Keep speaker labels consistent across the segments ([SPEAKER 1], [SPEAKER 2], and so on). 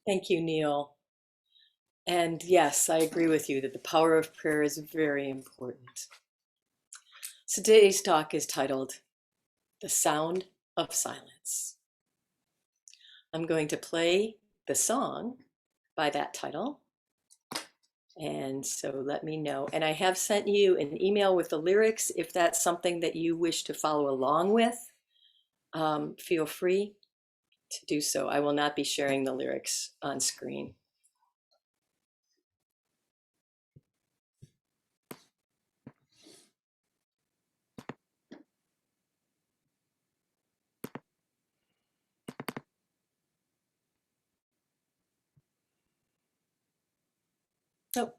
[SPEAKER 1] Thank you, Neil. And yes, I agree with you that the power of prayer is very important. So today's talk is titled The Sound of Silence. I'm going to play the song by that title. And so let me know. And I have sent you an email with the lyrics. If that's something that you wish to follow along with, feel free to do so. I will not be sharing the lyrics on screen. Oh,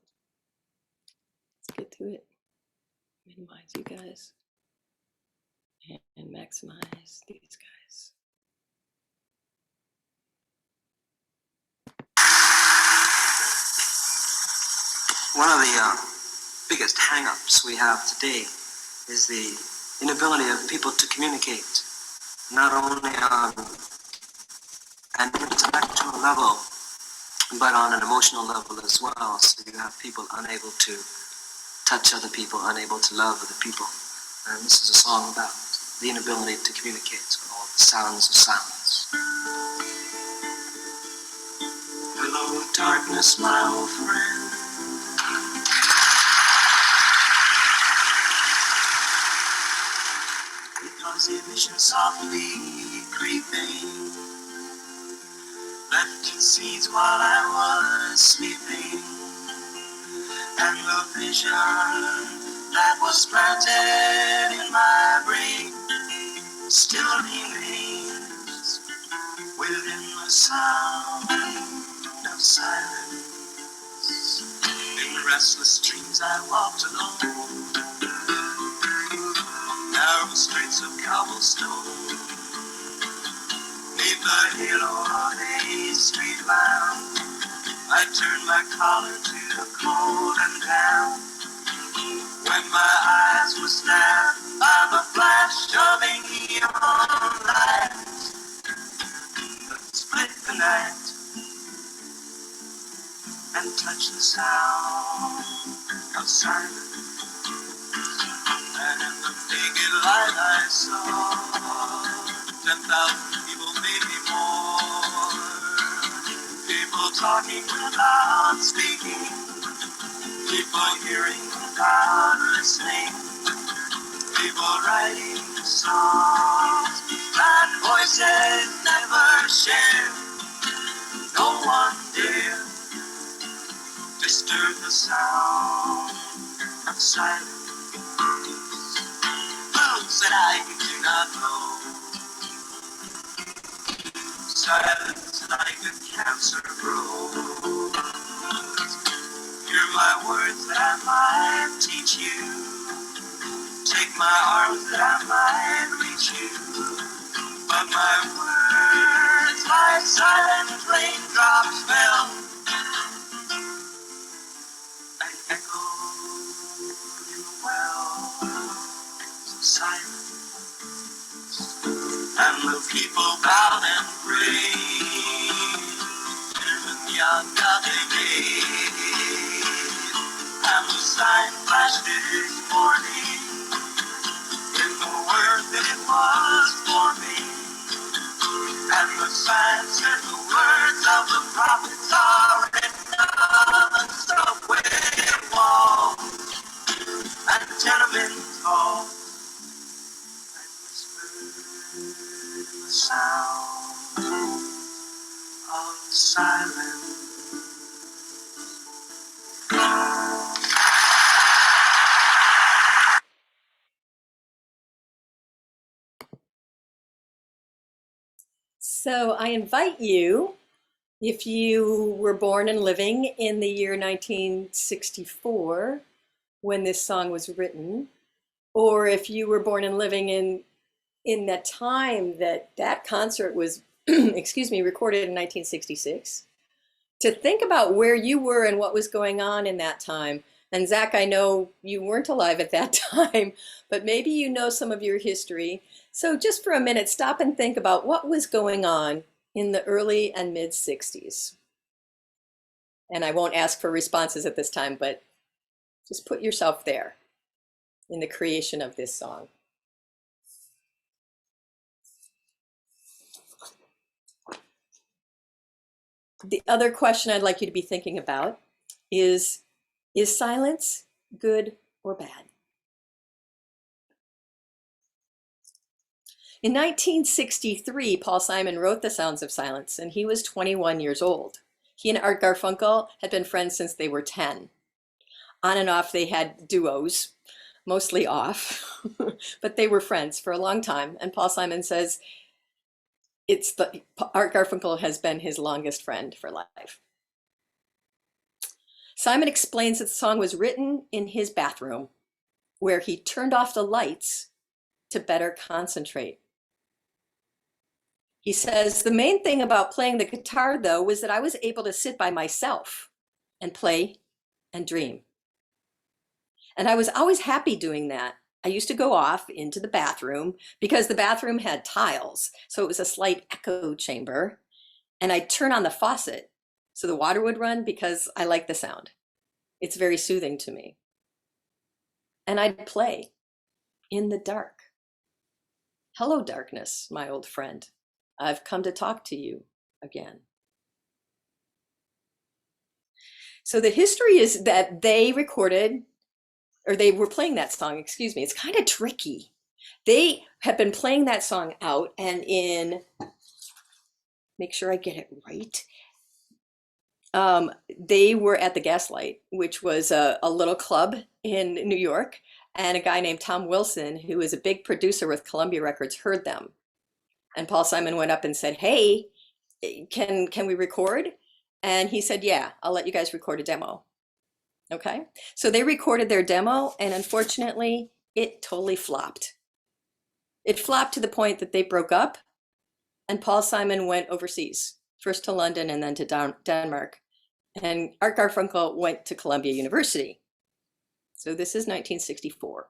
[SPEAKER 1] let's get to it. Minimize you guys and maximize these guys.
[SPEAKER 2] One of the biggest hang-ups we have today is the inability of people to communicate, not only on an intellectual level, but on an emotional level as well. So you have people unable to touch other people, unable to love other people. And this is a song about the inability to communicate, so all the sounds of silence. Hello, darkness, my old friend. Because a vision softly creeping left its seeds while I was sleeping, and the vision that was planted in my brain still remains within the sound of silence. In restless dreams I walked alone, narrow streets of cobblestone, neath the halo of a street lamp. I turned my collar to the cold and damp, when my eyes were stabbed by the flash of a neon light that split the night and touched the sound of silence. And in the naked light I saw 10,000 people, maybe more. People talking without speaking, people hearing without listening, people writing songs that voices never share. No one dare disturb the sound of silence. Words that I do not know, silence like a cancer grows. Hear my words that I might teach you, take my arms that I might reach you, but my words like silent raindrops fell and echoed in the wells of silence. And the people bowed and prayed to the neon nothing gate, and the sign flashed its warning in the word that it was for me. And the sign said the words of the prophets are written on the subway walls and tenement halls. The sound of silence.
[SPEAKER 1] So I invite you, if you were born and living in the year 1964 when this song was written, or if you were born and living in that time that concert was, excuse me, recorded in 1966, to think about where you were and what was going on in that time. And Zach, I know you weren't alive at that time, but maybe you know some of your history. So just for a minute, stop and think about what was going on in the early and mid 60s. And I won't ask for responses at this time, but just put yourself there in the creation of this song. The other question I'd like you to be thinking about is silence good or bad? In 1963, Paul Simon wrote The Sounds of Silence, and he was 21 years old. He and Art Garfunkel had been friends since they were 10. On and off, they had duos, mostly off, but they were friends for a long time. And Paul Simon says Art Garfunkel has been his longest friend for life. Simon explains that the song was written in his bathroom, where he turned off the lights to better concentrate. He says, the main thing about playing the guitar, though, was that I was able to sit by myself and play and dream. And I was always happy doing that. I used to go off into the bathroom because the bathroom had tiles, so it was a slight echo chamber. And I'd turn on the faucet so the water would run because I like the sound. It's very soothing to me. And I'd play in the dark. Hello, darkness, my old friend. I've come to talk to you again. So the history is that they recorded, or they were playing that song, excuse me. It's kind of tricky. They have been playing that song out, and make sure I get it right. They were at the Gaslight, which was a little club in New York, and a guy named Tom Wilson, who was a big producer with Columbia Records, heard them. And Paul Simon went up and said, hey, can we record? And he said, yeah, I'll let you guys record a demo. Okay, so they recorded their demo, and unfortunately, it totally flopped. It flopped to the point that they broke up, and Paul Simon went overseas, first to London and then to Denmark. And Art Garfunkel went to Columbia University. So this is 1964.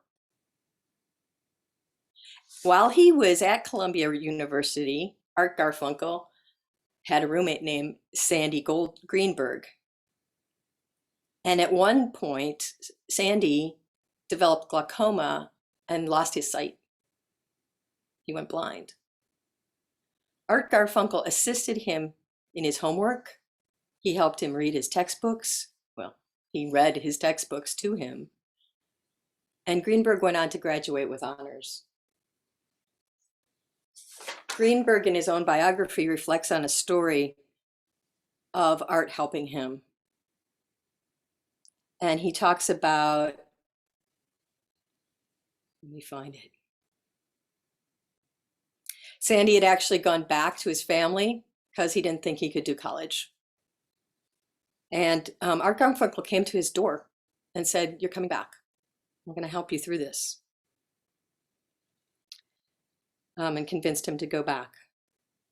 [SPEAKER 1] While he was at Columbia University, Art Garfunkel had a roommate named Sandy Greenberg. And at one point, Sandy developed glaucoma and lost his sight. He went blind. Art Garfunkel assisted him in his homework. He helped him read his textbooks. Well, he read his textbooks to him. And Greenberg went on to graduate with honors. Greenberg, in his own biography, reflects on a story of Art helping him. And he talks about, let me find it. Sandy had actually gone back to his family because he didn't think he could do college. And Art Garfunkel came to his door and said, you're coming back. I'm going to help you through this. And convinced him to go back.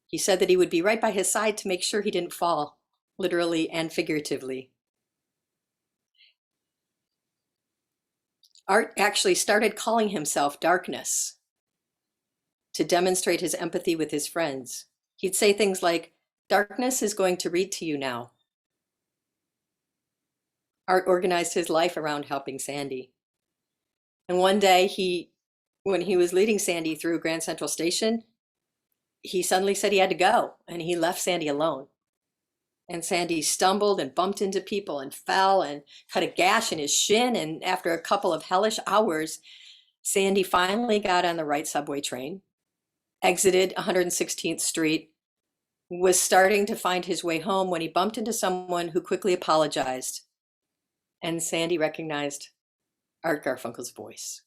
[SPEAKER 1] He said that he would be right by his side to make sure he didn't fall, literally and figuratively. Art actually started calling himself Darkness to demonstrate his empathy with his friends. He'd say things like, darkness is going to read to you now. Art organized his life around helping Sandy. And one day, when he was leading Sandy through Grand Central Station, he suddenly said he had to go, and he left Sandy alone. And Sandy stumbled and bumped into people and fell and cut a gash in his shin. And after a couple of hellish hours, Sandy finally got on the right subway train, exited 116th Street, was starting to find his way home when he bumped into someone who quickly apologized. And Sandy recognized Art Garfunkel's voice.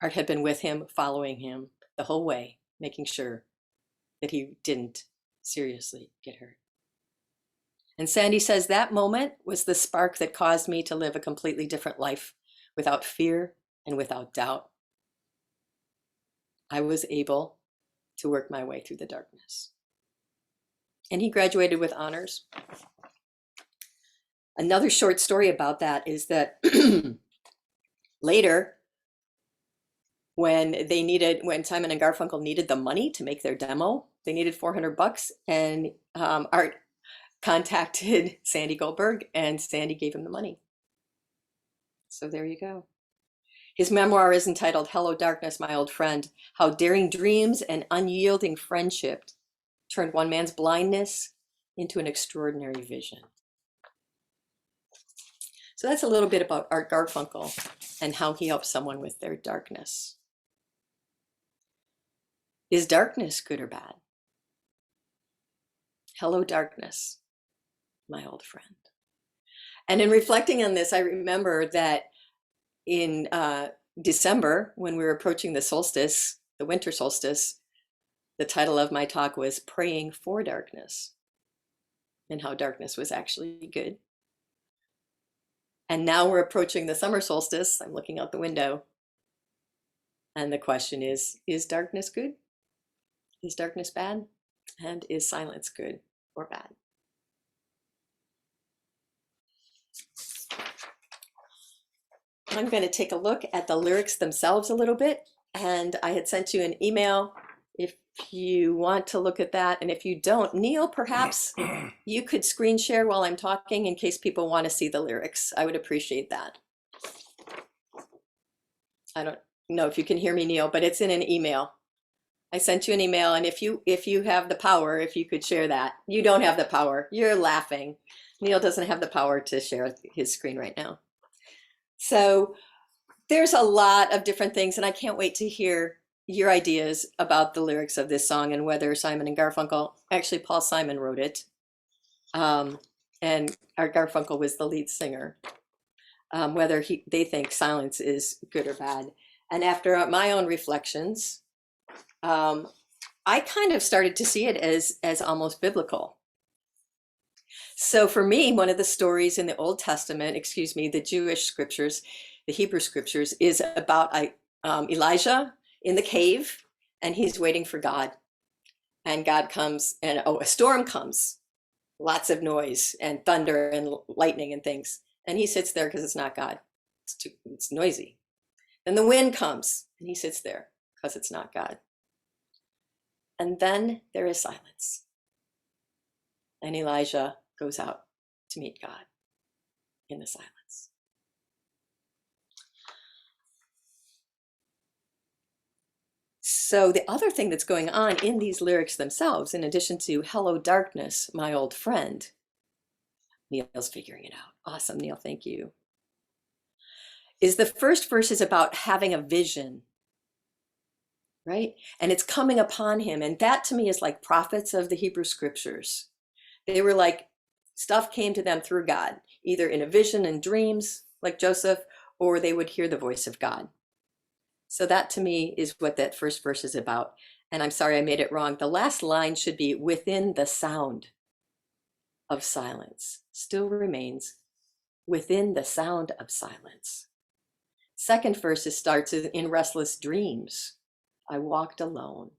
[SPEAKER 1] Art had been with him, following him the whole way, making sure that he didn't seriously get hurt. And Sandy says that moment was the spark that caused me to live a completely different life without fear and without doubt. I was able to work my way through the darkness. And he graduated with honors. Another short story about that is that later, when Simon and Garfunkel needed the money to make their demo, they needed $400, and Art contacted Sandy Goldberg, and Sandy gave him the money. So there you go. His memoir is entitled Hello Darkness, My Old Friend, How Daring Dreams and Unyielding Friendship Turned One Man's Blindness into an Extraordinary Vision. So that's a little bit about Art Garfunkel and how he helps someone with their darkness. Is darkness good or bad? Hello, darkness, my old friend. And in reflecting on this, I remember that in December, when we were approaching the solstice, the winter solstice, the title of my talk was Praying for Darkness and how darkness was actually good. And now we're approaching the summer solstice. I'm looking out the window. And the question is darkness good? Is darkness bad? And is silence good or bad? I'm going to take a look at the lyrics themselves a little bit. And I had sent you an email if you want to look at that. And if you don't, Neil, perhaps you could screen share while I'm talking in case people want to see the lyrics. I would appreciate that. I don't know if you can hear me, Neil, but it's in an email. I sent you an email, and if you have the power, if you could share that. You don't have the power. You're laughing. Neil doesn't have the power to share his screen right now. So there's a lot of different things, and I can't wait to hear your ideas about the lyrics of this song and whether Simon and Garfunkel, actually Paul Simon wrote it, and Art Garfunkel was the lead singer, whether they think silence is good or bad. And after my own reflections, I kind of started to see it as almost biblical. So for me, one of the stories in the Old Testament, the Jewish scriptures, the Hebrew scriptures, is about Elijah in the cave, and he's waiting for God. And God comes, and a storm comes, lots of noise and thunder and lightning and things. And he sits there because it's not God. It's noisy. Then the wind comes, and he sits there because it's not God. And then there is silence. And Elijah goes out to meet God in the silence. So the other thing that's going on in these lyrics themselves, in addition to Hello Darkness, my old friend, Neil's figuring it out. Awesome, Neil, thank you. Is the first verse is about having a vision, right? And it's coming upon him. And that to me is like prophets of the Hebrew scriptures. They were like, stuff came to them through God, either in a vision and dreams like Joseph, or they would hear the voice of God. So that to me is what that first verse is about. And I'm sorry I made it wrong. The last line should be within the sound of silence. Still remains within the sound of silence. Second verse starts in restless dreams. I walked alone.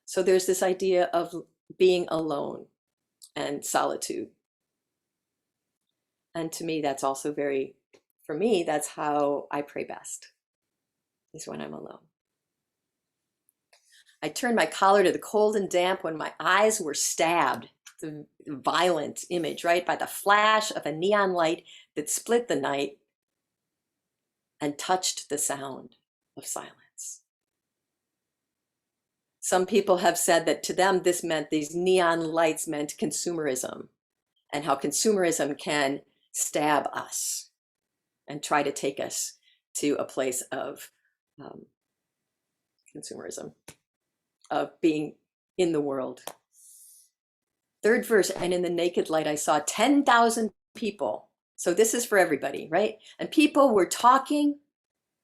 [SPEAKER 1] So there's this idea of being alone and solitude. And to me, that's also for me, that's how I pray best, is when I'm alone. I turned my collar to the cold and damp when my eyes were stabbed, the violent image, right, by the flash of a neon light that split the night and touched the sound of silence. Some people have said that to them, these neon lights meant consumerism, and how consumerism can stab us and try to take us to a place of consumerism, of being in the world. Third verse, and in the naked light I saw 10,000 people. So this is for everybody, right? And people were talking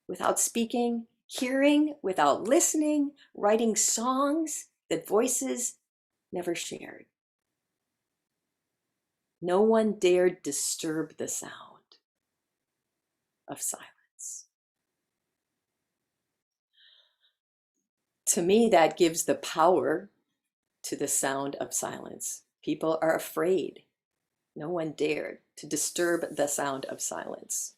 [SPEAKER 1] without speaking, hearing without listening, writing songs that voices never shared. No one dared disturb the sound of silence. To me, that gives the power to the sound of silence. People are afraid. No one dared to disturb the sound of silence.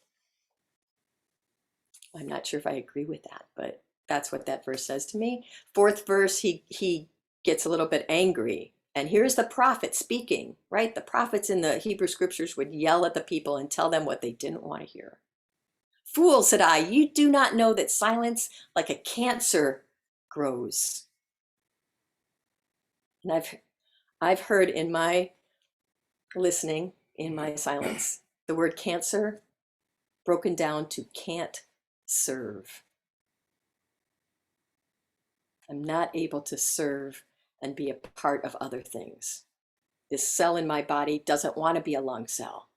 [SPEAKER 1] I'm not sure if I agree with that, but that's what that verse says to me. Fourth verse, he gets a little bit angry And here's the prophet speaking, right? The prophets in the Hebrew scriptures would yell at the people and tell them what they didn't want to hear. Fool, said I, you do not know that silence like a cancer grows. And I've heard in my listening, in my silence, the word cancer broken down to can't serve. I'm not able to serve and be a part of other things. This cell in my body doesn't want to be a lung cell.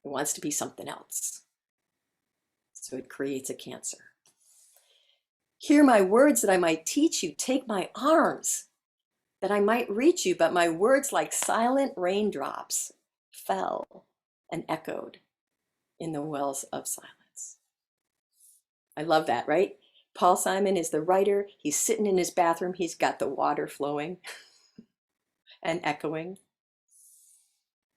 [SPEAKER 1] It wants to be something else. So it creates a cancer. Hear my words that I might teach you. Take my arms that I might reach you. But my words, like silent raindrops, fell and echoed in the wells of silence. I love that, right? Paul Simon is the writer. He's sitting in his bathroom. He's got the water flowing and echoing.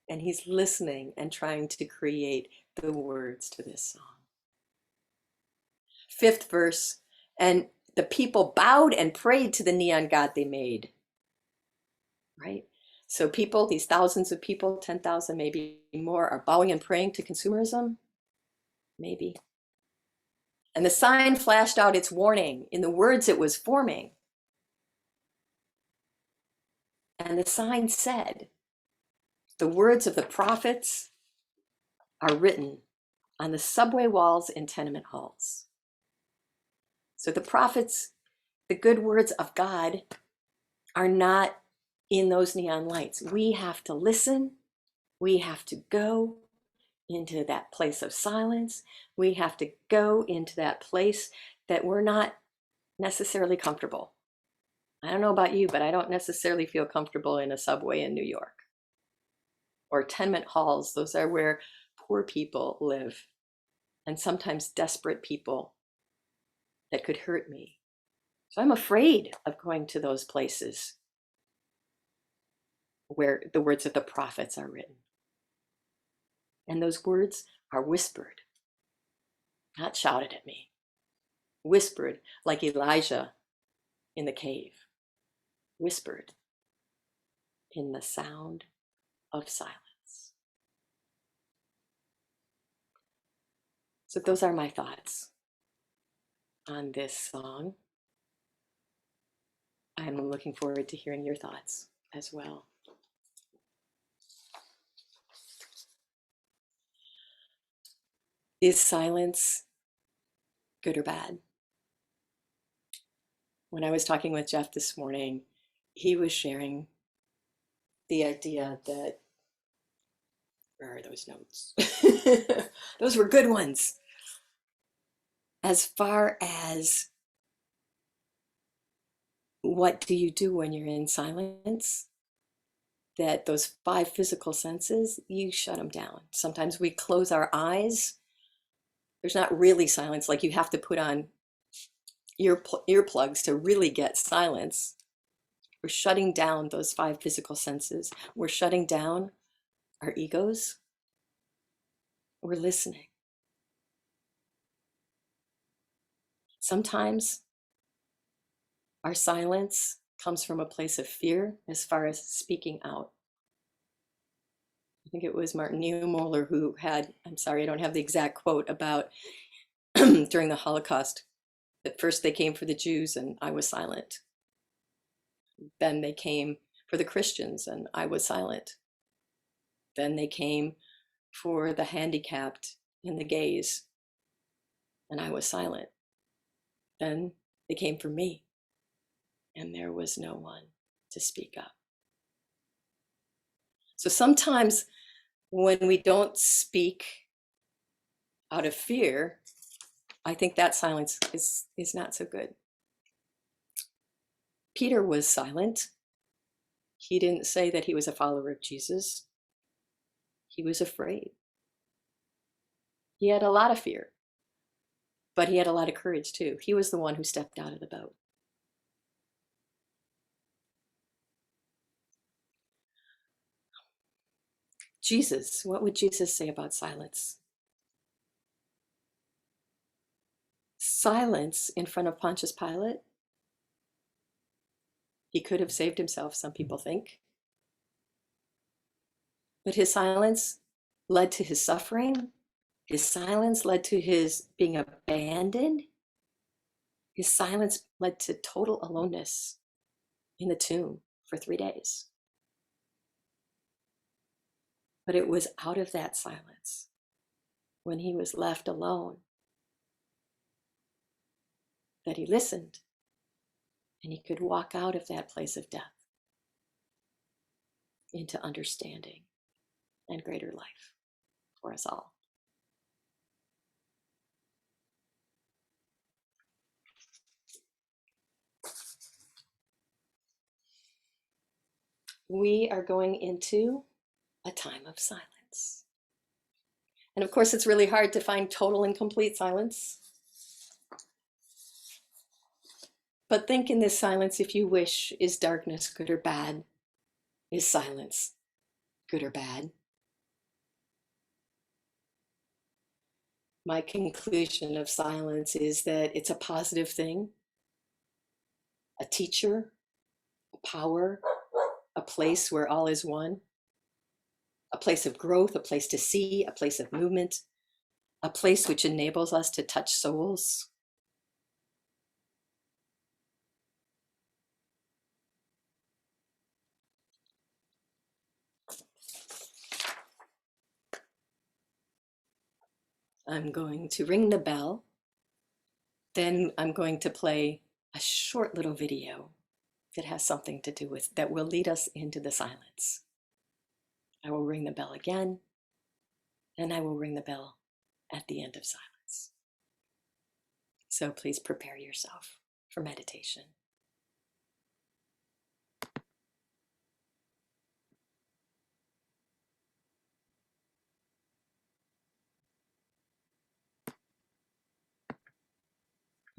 [SPEAKER 1] And he's listening and trying to create the words to this song. 5th verse, and the people bowed and prayed to the neon god they made. Right? So people, these thousands of people, 10,000, maybe more, are bowing and praying to consumerism? Maybe. And the sign flashed out its warning in the words it was forming. And the sign said, the words of the prophets are written on the subway walls in tenement halls. So the prophets, the good words of God, are not in those neon lights. We have to listen. We have to go into that place of silence. We have to go into that place that we're not necessarily comfortable. I don't know about you, but I don't necessarily feel comfortable in a subway in New York or tenement halls. Those are where poor people live, and sometimes desperate people that could hurt me. So I'm afraid of going to those places where the words of the prophets are written. And those words are whispered, not shouted at me. Whispered like Elijah in the cave. Whispered in the sound of silence. So those are my thoughts on this song. I'm looking forward to hearing your thoughts as well. Is silence good or bad? When I was talking with Jeff this morning, he was sharing the idea that, where are those notes? Those were good ones. As far as what do you do when you're in silence, that those 5 physical senses, you shut them down. Sometimes we close our eyes. There's not really silence, like you have to put on earplugs to really get silence. We're shutting down those 5 physical senses. We're shutting down our egos. We're listening. Sometimes our silence comes from a place of fear as far as speaking out. I think it was Martin Niemöller who had, I'm sorry, I don't have the exact quote, about during the Holocaust, that first they came for the Jews and I was silent. Then they came for the Christians and I was silent. Then they came for the handicapped and the gays and I was silent. Then they came for me and there was no one to speak up. So sometimes when we don't speak out of fear, I think that silence is not so good. Peter was silent. He didn't say that he was a follower of Jesus. He was afraid. He had a lot of fear, but he had a lot of courage too. He was the one who stepped out of the boat. Jesus, what would Jesus say about silence? Silence in front of Pontius Pilate. He could have saved himself, some people think. But his silence led to his suffering. His silence led to his being abandoned. His silence led to total aloneness in the tomb for 3 days. But it was out of that silence, when he was left alone, that he listened and he could walk out of that place of death into understanding and greater life for us all. We are going into a time of silence. And of course, it's really hard to find total and complete silence. But think in this silence, if you wish, is darkness good or bad? Is silence good or bad? My conclusion of silence is that it's a positive thing, a teacher, a power, a place where all is one, a place of growth, a place to see, a place of movement, a place which enables us to touch souls. I'm going to ring the bell. Then I'm going to play a short little video that has something to do with, that will lead us into the silence. I will ring the bell again, and I will ring the bell at the end of silence. So please prepare yourself for meditation.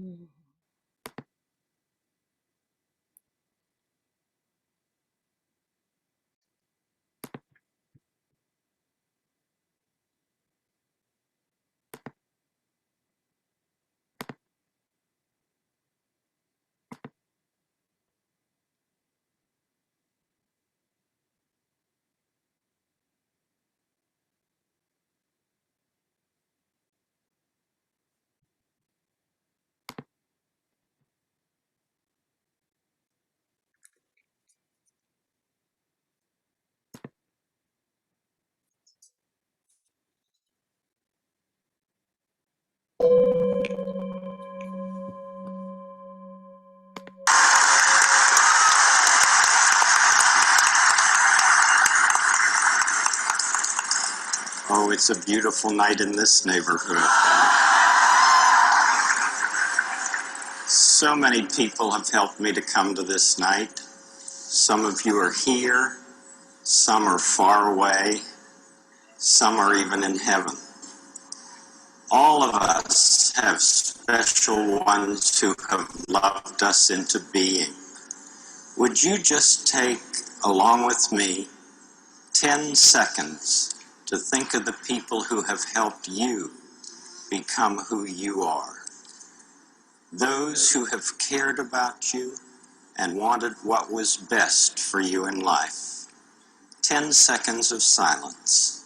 [SPEAKER 1] Mm.
[SPEAKER 2] Oh, it's a beautiful night in this neighborhood. So many people have helped me to come to this night. Some of you are here, some are far away, some are even in heaven. All of us have special ones who have loved us into being. Would you just take, along with me, 10 seconds to think of the people who have helped you become who you are? Those who have cared about you and wanted what was best for you in life. 10 seconds of silence.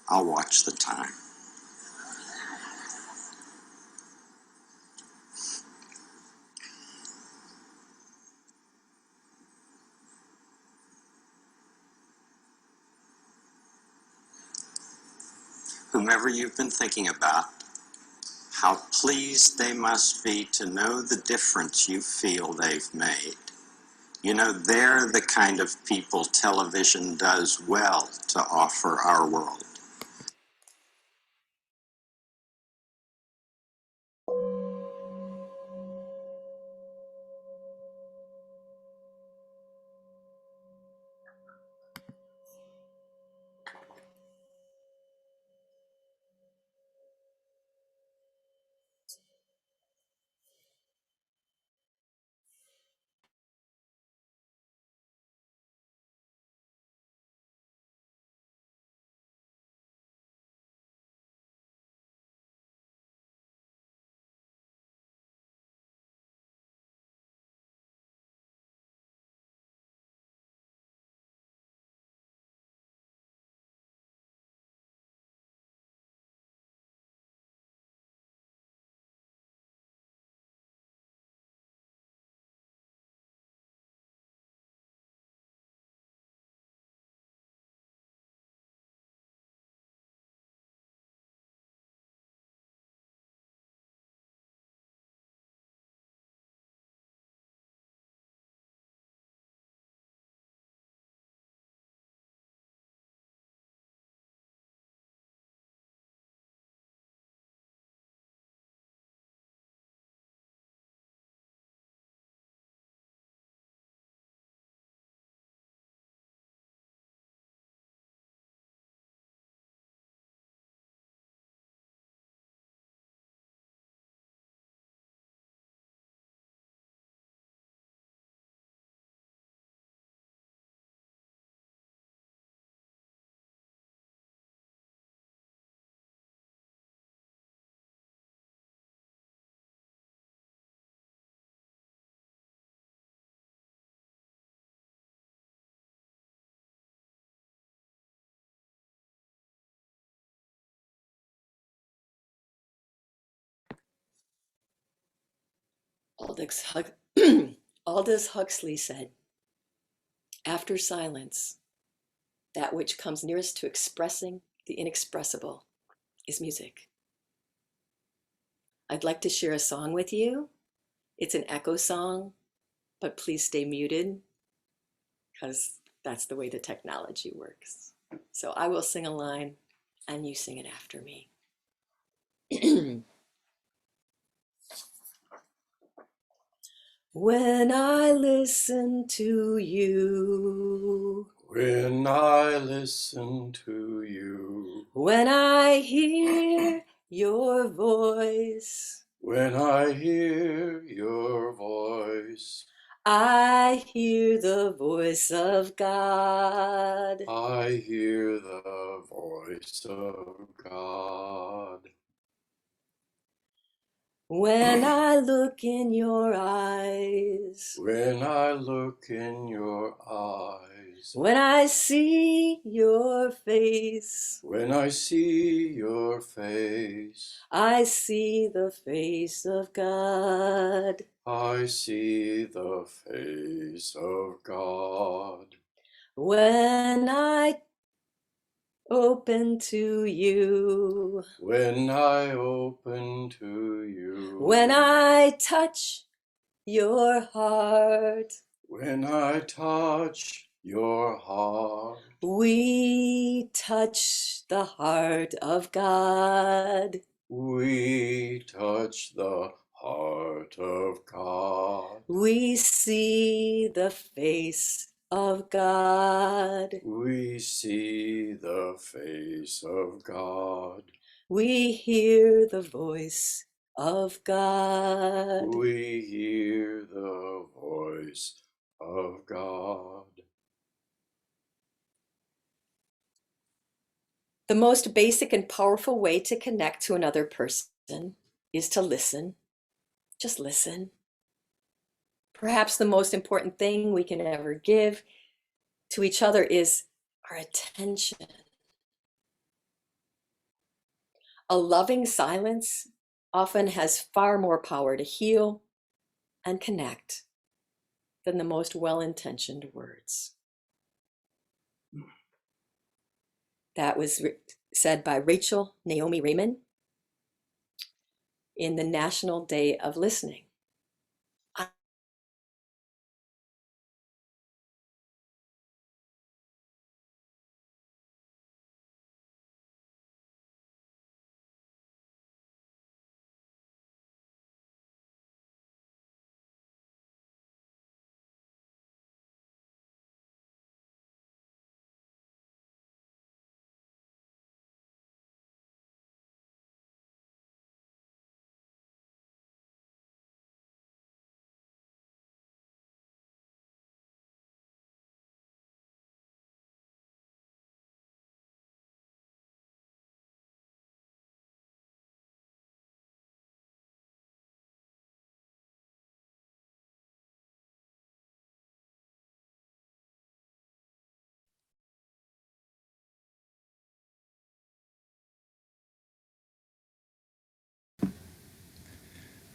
[SPEAKER 2] I'll watch the time. Whomever you've been thinking about, how pleased they must be to know the difference you feel they've made. You know, they're the kind of people television does well to offer our world.
[SPEAKER 1] Aldous, Aldous Huxley said, "After silence, that which comes nearest to expressing the inexpressible is music." I'd like to share a song with you. It's an echo song, but please stay muted because that's the way the technology works. So I will sing a line and you sing it after me. When I listen to you,
[SPEAKER 2] When I listen to you,
[SPEAKER 1] when I hear your voice,
[SPEAKER 2] when I hear your voice,
[SPEAKER 1] I hear the voice of God.
[SPEAKER 2] I hear the voice of God.
[SPEAKER 1] When I look in your eyes,
[SPEAKER 2] When I look in your eyes,
[SPEAKER 1] when I see your face,
[SPEAKER 2] when I see your face,
[SPEAKER 1] I see the face of God.
[SPEAKER 2] I see the face of God.
[SPEAKER 1] When I open to you,
[SPEAKER 2] When I open to you,
[SPEAKER 1] when I touch your heart,
[SPEAKER 2] when I touch your heart,
[SPEAKER 1] we touch the heart of God.
[SPEAKER 2] we touch the heart of God.
[SPEAKER 1] We see the face of God.
[SPEAKER 2] We see the face of God.
[SPEAKER 1] We hear the voice of God.
[SPEAKER 2] We hear the voice of God.
[SPEAKER 1] The most basic and powerful way to connect to another person is to listen. Just listen. Perhaps the most important thing we can ever give to each other is our attention. A loving silence often has far more power to heal and connect than the most well-intentioned words. That was said by Rachel Naomi Remen in the National Day of Listening.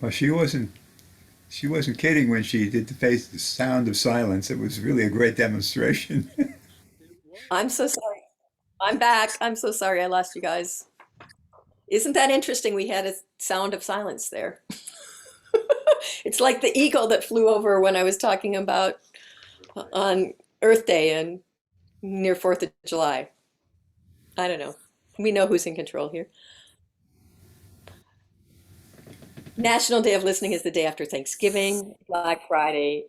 [SPEAKER 3] Well, she wasn't kidding when she did the sound of silence. It was really a great demonstration.
[SPEAKER 1] I'm so sorry. I'm back. I'm so sorry I lost you guys. Isn't that interesting? We had a sound of silence there. It's like the eagle that flew over when I was talking about on Earth Day and near 4th of July. I don't know. We know who's in control here. National Day of Listening is the day after Thanksgiving, Black Friday.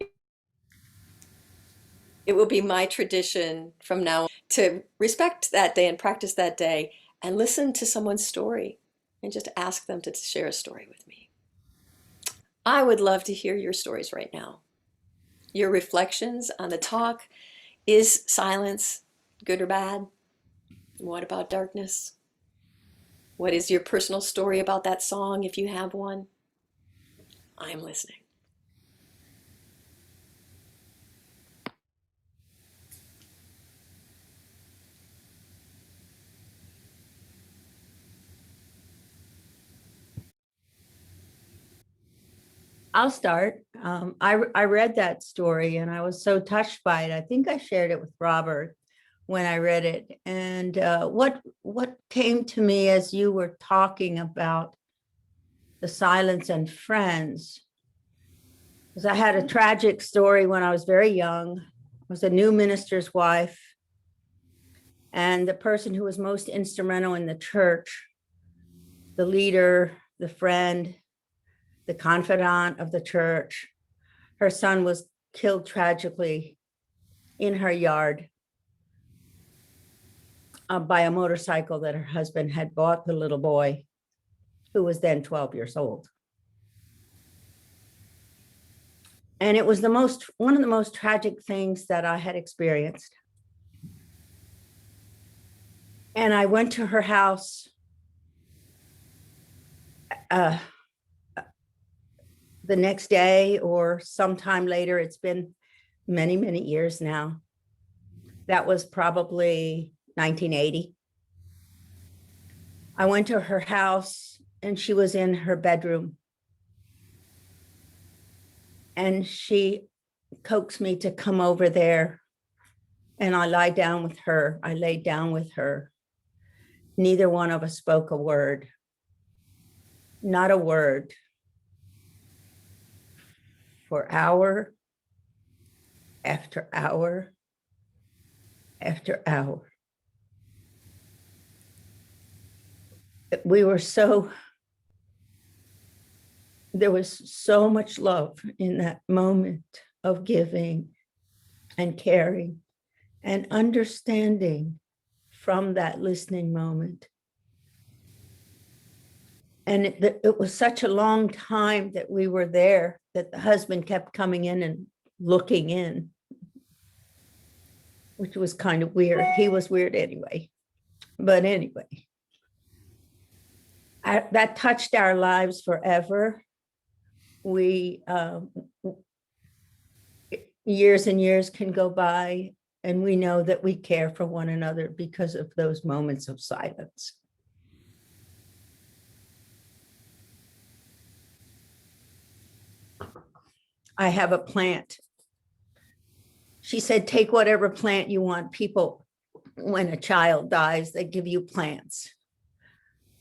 [SPEAKER 1] It will be my tradition from now on to respect that day and practice that day and listen to someone's story and just ask them to share a story with me. I would love to hear your stories right now. Your reflections on the talk. Is silence good or bad? What about darkness? What is your personal story about that song if you have one? I'm listening.
[SPEAKER 4] I'll start. I read that story and I was so touched by it. I think I shared it with Robert when I read it. And what came to me as you were talking about the silence and friends, because I had a tragic story when I was very young. I was a new minister's wife, and the person who was most instrumental in the church, the leader, the friend, the confidant of the church, her son was killed tragically in her yard by a motorcycle that her husband had bought the little boy, who was then 12 years old. And it was one of the most tragic things that I had experienced. And I went to her house the next day or sometime later. It's been many, many years now. That was probably 1980. I went to her house and she was in her bedroom. And she coaxed me to come over there. And I lied down with her. I laid down with her. Neither one of us spoke a word. Not a word. For hour after hour after hour. We were there was so much love in that moment of giving and caring and understanding from that listening moment. And it was such a long time that we were there that the husband kept coming in and looking in, which was kind of weird. He was weird anyway. But anyway, that touched our lives forever. We, years and years can go by, and we know that we care for one another because of those moments of silence. I have a plant. She said, take whatever plant you want. People, when a child dies, they give you plants.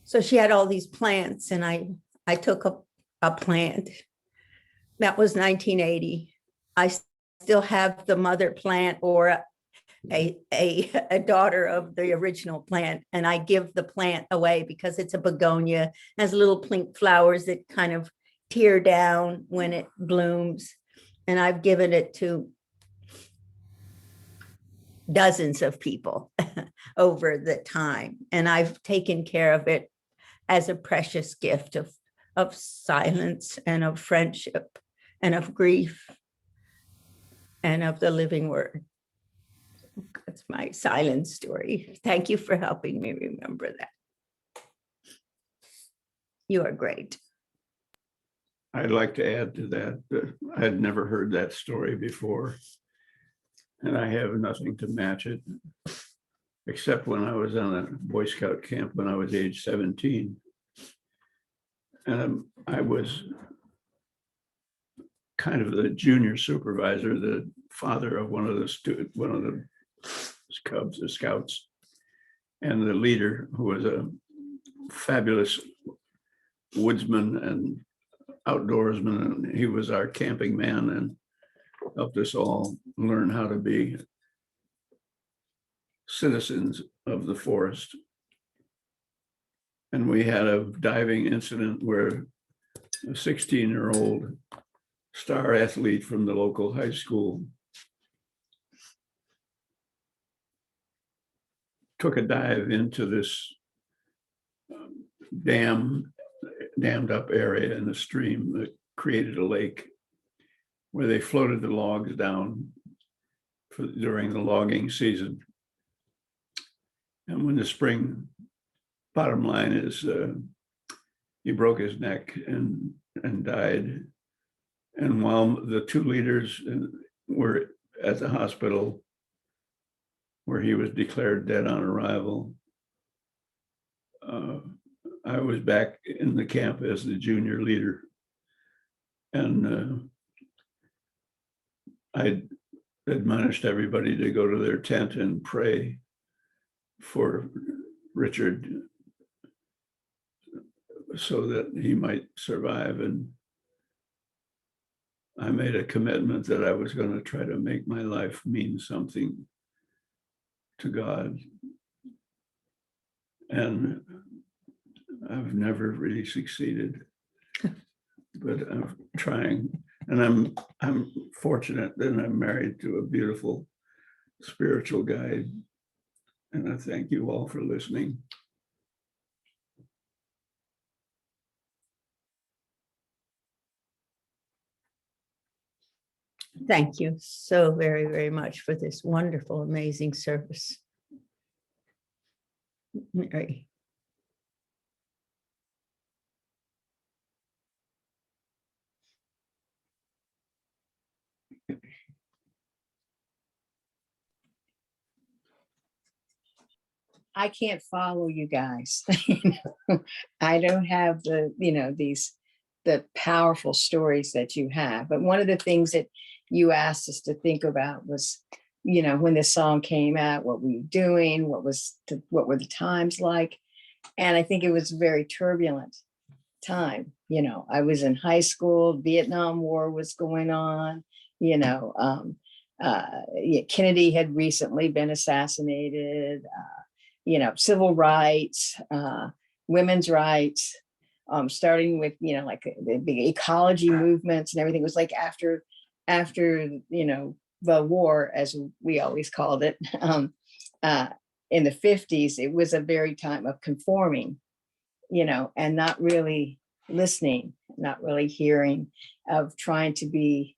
[SPEAKER 4] So she had all these plants, and I took a plant. That was 1980. I still have the mother plant or a daughter of the original plant, and I give the plant away because it's a begonia, has little pink flowers that kind of tear down when it blooms. And I've given it to dozens of people over the time. And I've taken care of it as a precious gift of silence and of friendship and of grief and of the living word. That's my silence story. Thank you for helping me remember that. You are great.
[SPEAKER 5] I'd like to add to that. I had never heard that story before, and I have nothing to match it, except when I was on a Boy Scout camp when I was age 17. And I was kind of the junior supervisor, the father of one of the Cubs or Scouts, and the leader, who was a fabulous woodsman and outdoorsman, and he was our camping man and helped us all learn how to be citizens of the forest. And we had a diving incident where a 16-year-old star athlete from the local high school took a dive into this dammed up area in the stream that created a lake where they floated the logs down during the logging season. And when the spring, bottom line is he broke his neck and died. And while the two leaders were at the hospital where he was declared dead on arrival, I was back in the camp as the junior leader. And I admonished everybody to go to their tent and pray for Richard so that he might survive. And I made a commitment that I was going to try to make my life mean something to God. And I've never really succeeded, but I'm trying. And I'm fortunate that I'm married to a beautiful spiritual guide. And I thank you all for listening.
[SPEAKER 4] Thank you so very, very much for this wonderful, amazing service. Mary.
[SPEAKER 6] I can't follow you guys. You know, I don't have the, the powerful stories that you have. But one of the things that you asked us to think about was, when this song came out, what were you doing? What were the times like? And I think it was a very turbulent time. I was in high school, Vietnam War was going on, Kennedy had recently been assassinated, civil rights, women's rights, starting with, like the big ecology movements and everything. It was like after, the war, as we always called it, in the 50s, it was a very time of conforming, and not really listening, not really hearing, of trying to be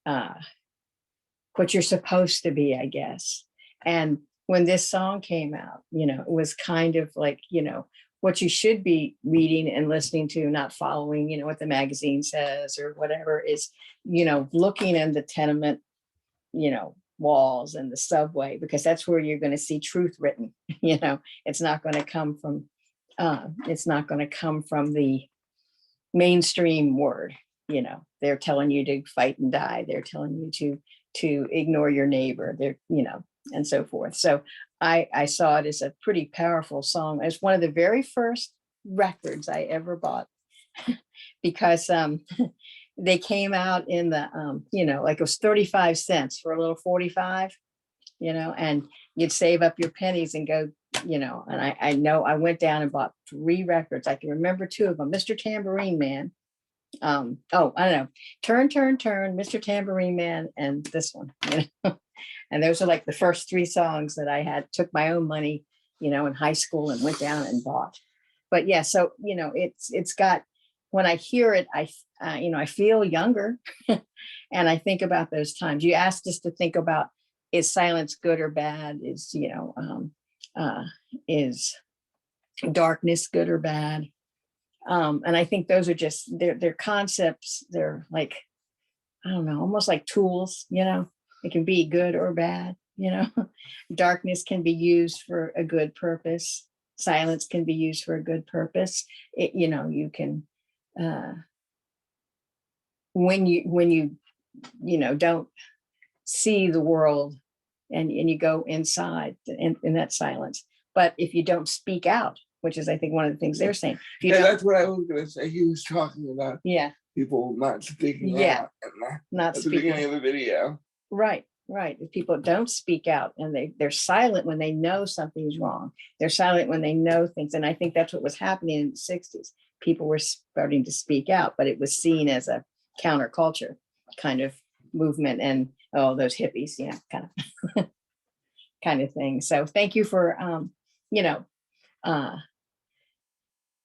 [SPEAKER 6] what you're supposed to be, I guess. And when this song came out, it was kind of like, what you should be reading and listening to, not following, what the magazine says or whatever, is, looking in the tenement, walls and the subway, because that's where you're going to see truth written. It's not going to come from, the mainstream word. They're telling you to fight and die. They're telling you to ignore your neighbor. They're, and so forth. So I saw it as a pretty powerful song. It's one of the very first records I ever bought because they came out in the, like it was 35 cents for a little 45, and you'd save up your pennies and go, and I know I went down and bought 3 records. I can remember 2 of them, Mr. Tambourine Man. I don't know, Turn, Mr. Tambourine Man, and this one, and those are like the first 3 songs that I took my own money, in high school and went down and bought. But yeah, so, it's got, when I hear it, I feel younger and I think about those times. You asked us to think about, is silence good or bad? Is darkness good or bad? And I think those are just, they're concepts. They're like, I don't know, almost like tools, it can be good or bad, darkness can be used for a good purpose. Silence can be used for a good purpose. You can, when you don't see the world and you go inside in that silence. But if you don't speak out, which is, I think, one of the things they're saying.
[SPEAKER 7] Yeah, that's what I was going to say. He was talking about people not speaking out
[SPEAKER 6] not
[SPEAKER 7] at
[SPEAKER 6] speaking.
[SPEAKER 7] the beginning of the video.
[SPEAKER 6] Right. If people don't speak out and they're silent when they know something's wrong. They're silent when they know things. And I think that's what was happening in the 60s. People were starting to speak out, but it was seen as a counterculture kind of movement, and those hippies, kind of thing. So thank you for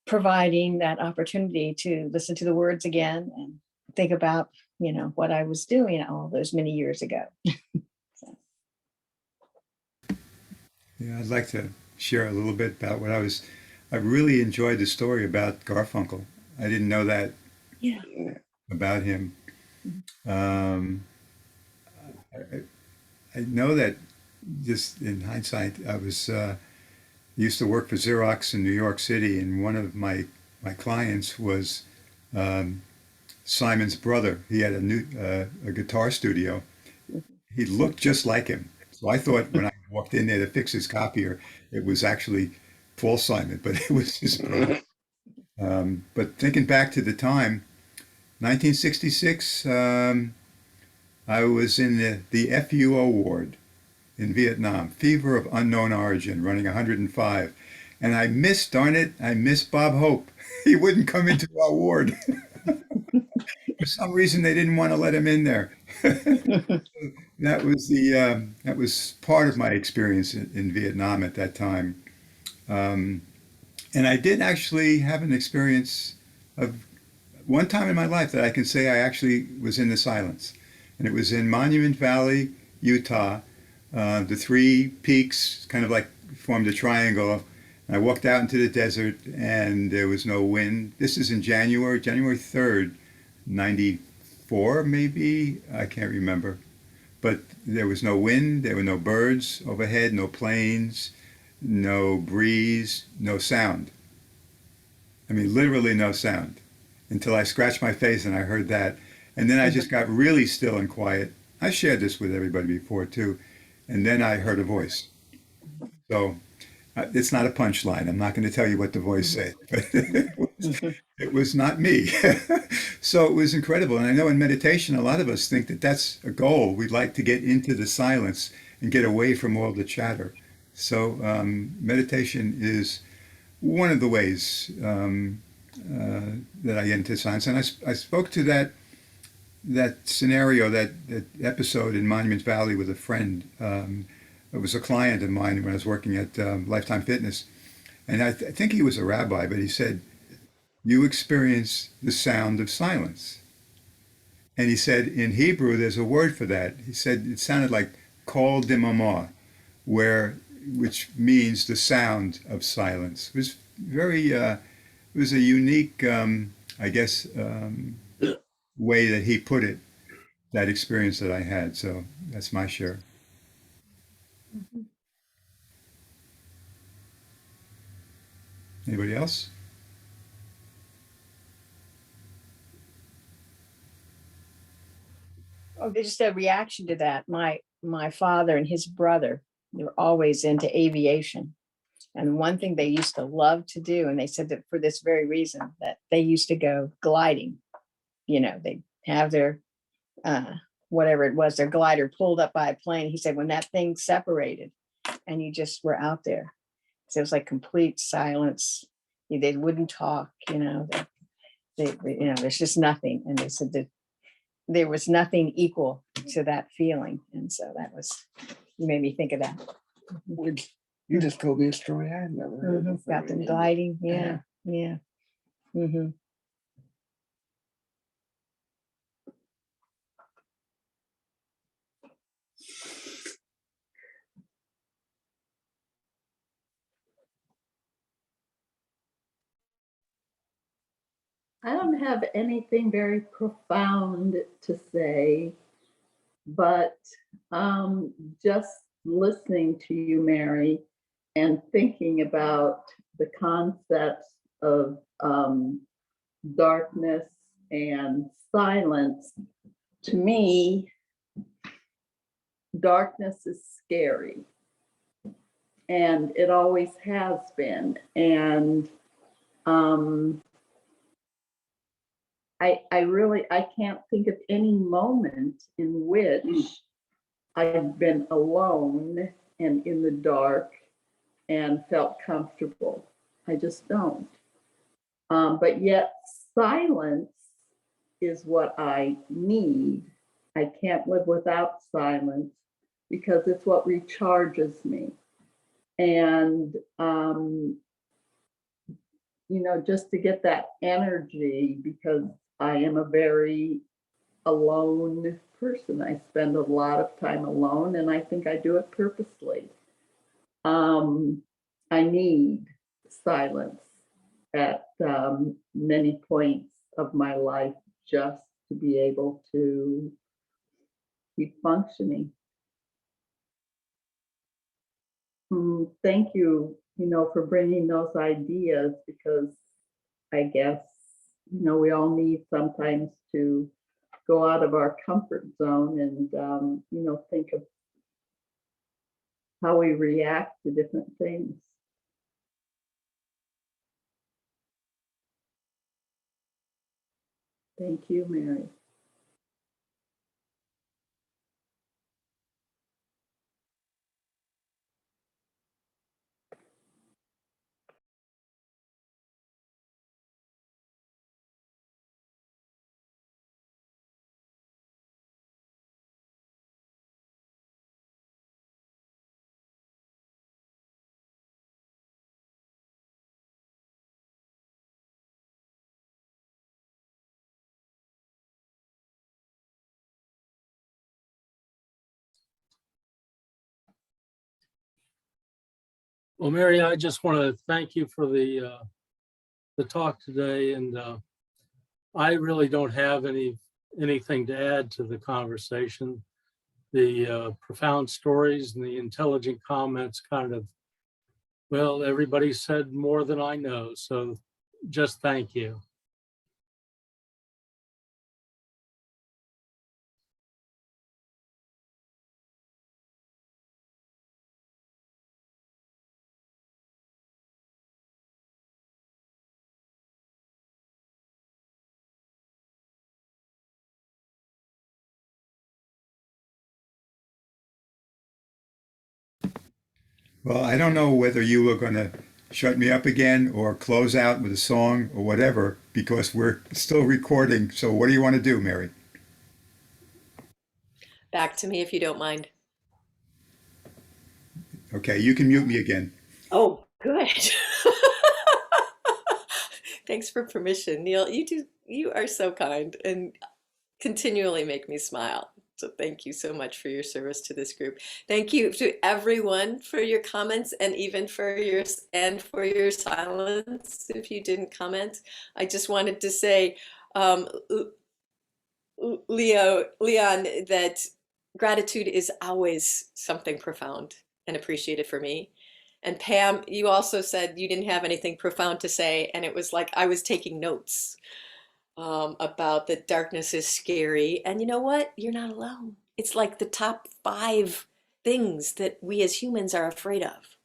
[SPEAKER 6] providing that opportunity to listen to the words again and think about what I was doing all those many years ago.
[SPEAKER 3] Yeah, I'd like to share a little bit about I really enjoyed the story about Garfunkel. I didn't know that about him. I know that, just in hindsight, I used to work for Xerox in New York City, and one of my clients was Simon's brother. He had a guitar studio. He looked just like him. So I thought when I walked in there to fix his copier, it was actually Paul Simon, but it was his brother. But thinking back to the time, 1966, I was in the FUO ward in Vietnam, fever of unknown origin, running 105. And I missed, darn it, I missed Bob Hope. He wouldn't come into our ward. For some reason, they didn't want to let him in there. That was part of my experience in Vietnam at that time. Um, and I did actually have an experience of one time in my life that I can say I actually was in the silence. And it was in Monument Valley, Utah. The three peaks kind of like formed a triangle. And I walked out into the desert and there was no wind. This is in January 3rd, 94 maybe. I can't remember. But there was no wind, there were no birds overhead, no planes, no breeze, no sound. I mean, literally no sound until I scratched my face and I heard that. And then I just got really still and quiet. I shared this with everybody before too. And then I heard a voice. So it's not a punchline. I'm not going to tell you what the voice said, but it was not me. So it was incredible. And I know in meditation, a lot of us think that that's a goal. We'd like to get into the silence and get away from all the chatter. So meditation is one of the ways that I get into science. And I spoke to that scenario, that episode in Monument Valley with a friend. It was a client of mine when I was working at Lifetime Fitness. And I think he was a rabbi, but he said, you experience the sound of silence. And he said, in Hebrew, there's a word for that. He said it sounded like kol dimamah, which means the sound of silence. It was it was a unique, I guess, way that he put it, that experience that I had. So that's my share. Anybody else?
[SPEAKER 6] Oh, just a reaction to that. My father and his brother, they were always into aviation. And one thing they used to love to do, and they said that for this very reason, that they used to go gliding. They have their whatever it was, their glider pulled up by a plane. He said when that thing separated and you just were out there, so it was like complete silence. They wouldn't talk, there's just nothing. And they said that there was nothing equal to that feeling. And so you made me think of that.
[SPEAKER 7] You just told me a story I had never heard.
[SPEAKER 6] About them gliding. Yeah. Yeah. Mm-hmm.
[SPEAKER 8] I don't have anything very profound to say, but just listening to you, Mary, and thinking about the concepts of darkness and silence, to me, darkness is scary. And it always has been. And I can't think of any moment in which I've been alone and in the dark and felt comfortable. I just don't. But yet silence is what I need. I can't live without silence because it's what recharges me. And, just to get that energy, because I am a very alone person. I spend a lot of time alone, and I think I do it purposely. I need silence at many points of my life just to be able to keep functioning. Thank you, for bringing those ideas, because I guess we all need sometimes to go out of our comfort zone and, think of how we react to different things. Thank you, Mary.
[SPEAKER 9] Well, Mary, I just want to thank you for the talk today, and I really don't have anything to add to the conversation. The profound stories and the intelligent comments kind of, well, everybody said more than I know, so just thank you.
[SPEAKER 3] Well, I don't know whether you were going to shut me up again or close out with a song or whatever, because we're still recording. So what do you want to do, Mary?
[SPEAKER 1] Back to me if you don't mind.
[SPEAKER 3] Okay, you can mute me again.
[SPEAKER 1] Oh, good. Thanks for permission, Neil. You are so kind and continually make me smile. So thank you so much for your service to this group. Thank you to everyone for your comments and even for your silence if you didn't comment. I just wanted to say, Leon, that gratitude is always something profound and appreciated for me. And Pam, you also said you didn't have anything profound to say, and it was like I was taking notes about that darkness is scary. And you know what? You're not alone. It's like the top 5 things that we as humans are afraid of.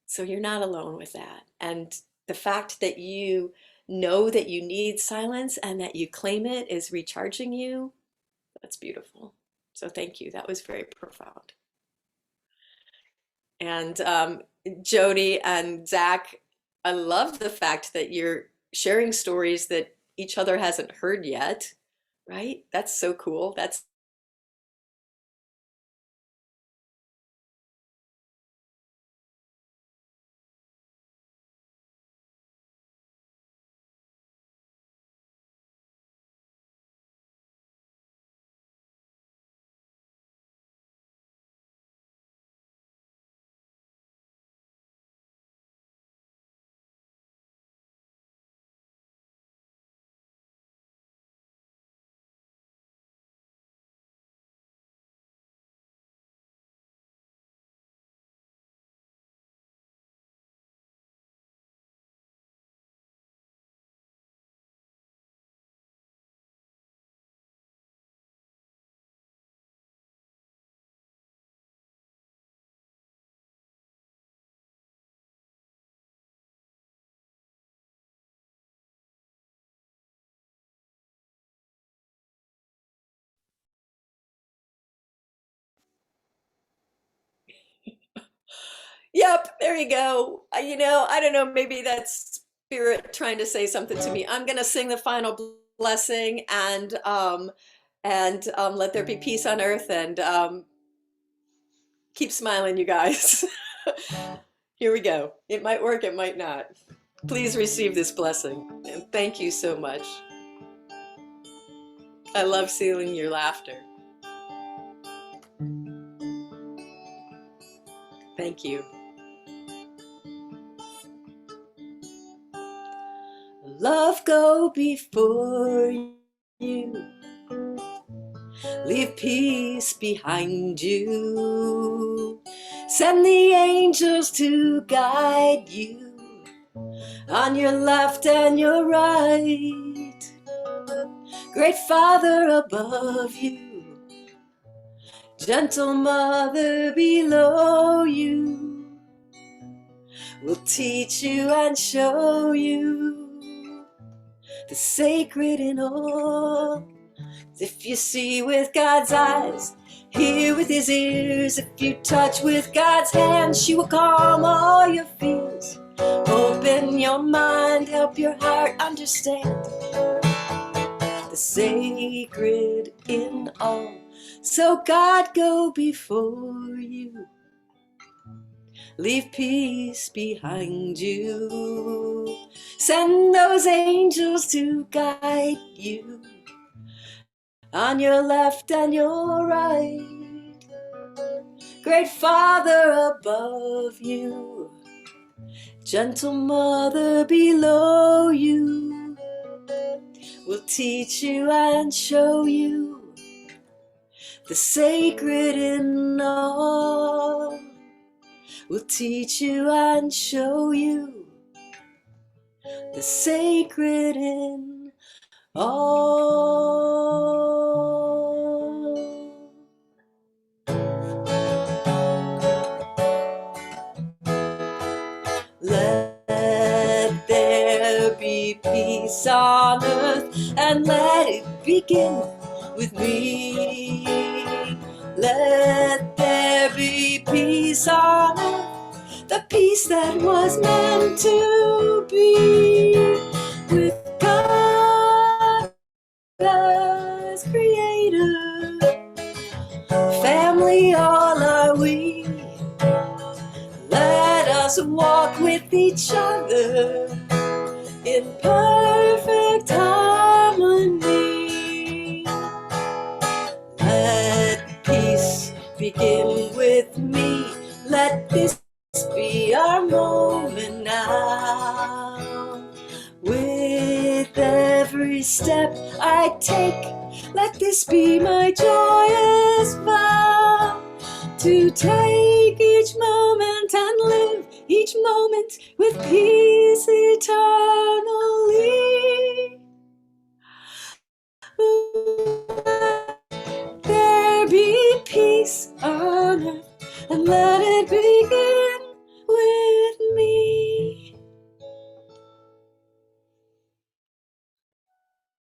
[SPEAKER 1] So you're not alone with that. And the fact that you know that you need silence and that you claim it is recharging you, that's beautiful. So thank you. That was very profound. And Jody and Zach, I love the fact that you're sharing stories that each other hasn't heard yet, right? That's so cool. That's Yep, there you go. I don't know, maybe that's spirit trying to say something to me. I'm gonna sing the final blessing and let there be peace on earth and keep smiling, you guys. Here we go. It might work, it might not. Please receive this blessing and thank you so much. I love seeing your laughter. Thank you. Love go before you, leave peace behind you, send the angels to guide you, on your left and your right. Great Father above you, gentle Mother below you, will teach you and show you the sacred in all. If you see with God's eyes, hear with his ears, if you touch with God's hand, she will calm all your fears. Open your mind, help your heart understand the sacred in all. So God go before you, leave peace behind you, send those angels to guide you on your left and your right. Great Father above you, gentle Mother below you, will teach you and show you the sacred in all. Will teach you and show you the sacred in all. Let there be peace on earth, and let it begin with me. Let there be peace on earth, the peace that was meant to be, with God as creator. Family all are we. Let us walk with each other in perfect harmony. Let peace begin with me. Let this be our moment now. With every step I take, let this be my joyous vow, to take each moment and live each moment with peace eternally. Let there be peace on earth, and let